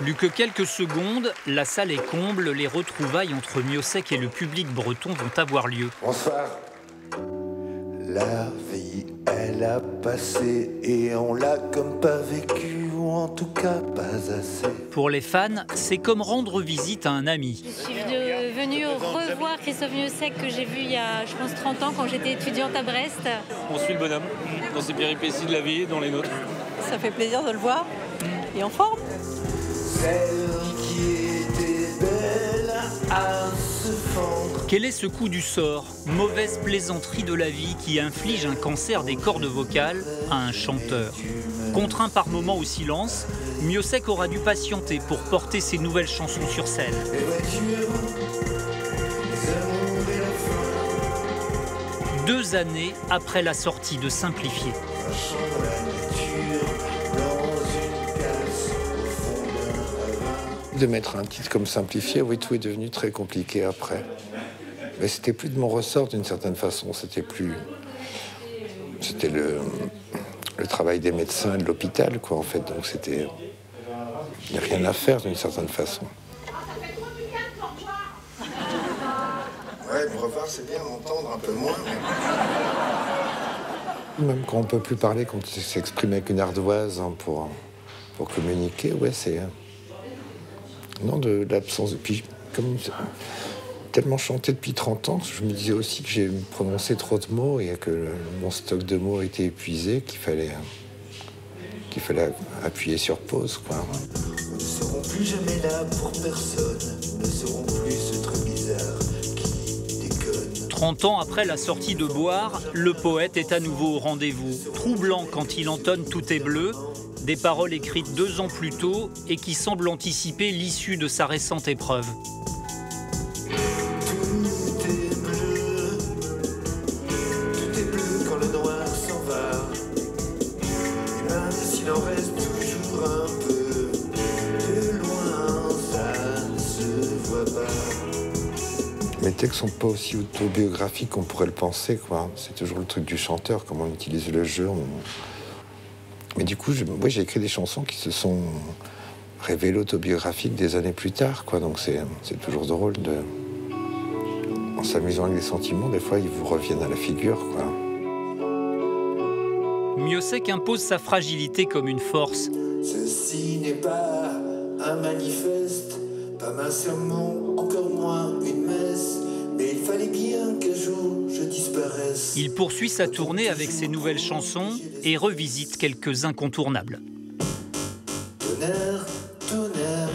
Plus que quelques secondes, la salle est comble, les retrouvailles entre Miossec et le public breton vont avoir lieu. Bonsoir. La vie, elle a passé et on l'a comme pas vécu, ou en tout cas pas assez. Pour les fans, c'est comme rendre visite à un ami. Je suis venue revoir Christophe Miossec que j'ai vu il y a, je pense, 30 ans quand j'étais étudiante à Brest. On suit le bonhomme dans ses péripéties de la vie, dans les nôtres. Ça fait plaisir de le voir et en forme. Celle qui était belle à se fendre. Quel est ce coup du sort, mauvaise plaisanterie de la vie qui inflige un cancer des cordes vocales à un chanteur? Contraint par moments au silence, Miossec aura dû patienter pour porter ses nouvelles chansons sur scène. Les voitures, les amours et la fin. 2 années après la sortie de Simplifié. Marchant dans la nature, dans une case, au fond d'un ravin. De mettre un titre comme Simplifié, oui, tout est devenu très compliqué après. Mais c'était plus de mon ressort d'une certaine façon. C'était le travail des médecins et de l'hôpital, quoi, en fait. Donc c'était... Il n'y a rien à faire d'une certaine façon. Ouais, me revoir, c'est bien, m'entendre un peu moins. Mais... Même quand on ne peut plus parler, quand on s'exprime avec une ardoise hein, pour communiquer, ouais, c'est... Non, de l'absence... Puis, comme tellement chanté depuis 30 ans, je me disais aussi que j'ai prononcé trop de mots et que mon stock de mots était épuisé, qu'il fallait appuyer sur pause, quoi. Nous ne serons plus jamais là pour personne. Nous ne serons plus ce truc bizarre qui déconne. 30 ans après la sortie de Boire, le poète est à nouveau au rendez-vous. Troublant quand il entonne Tout est bleu, des paroles écrites 2 ans plus tôt et qui semblent anticiper l'issue de sa récente épreuve. Il en reste toujours un peu, de loin ça ne se voit pas. Mes textes sont pas aussi autobiographiques qu'on pourrait le penser, quoi. C'est toujours le truc du chanteur, comment on utilise le jeu. Mais du coup, j'ai écrit des chansons qui se sont révélées autobiographiques des années plus tard, quoi. Donc c'est toujours drôle de... En s'amusant avec des sentiments, des fois, ils vous reviennent à la figure, quoi. Miossec impose sa fragilité comme une force. Ceci n'est pas un manifeste, pas ma sermon, encore moins une messe, mais il fallait bien qu'un jour je disparaisse. Il poursuit sa tournée avec ses nouvelles chansons et revisite quelques incontournables. Tonnerre, tonnerre.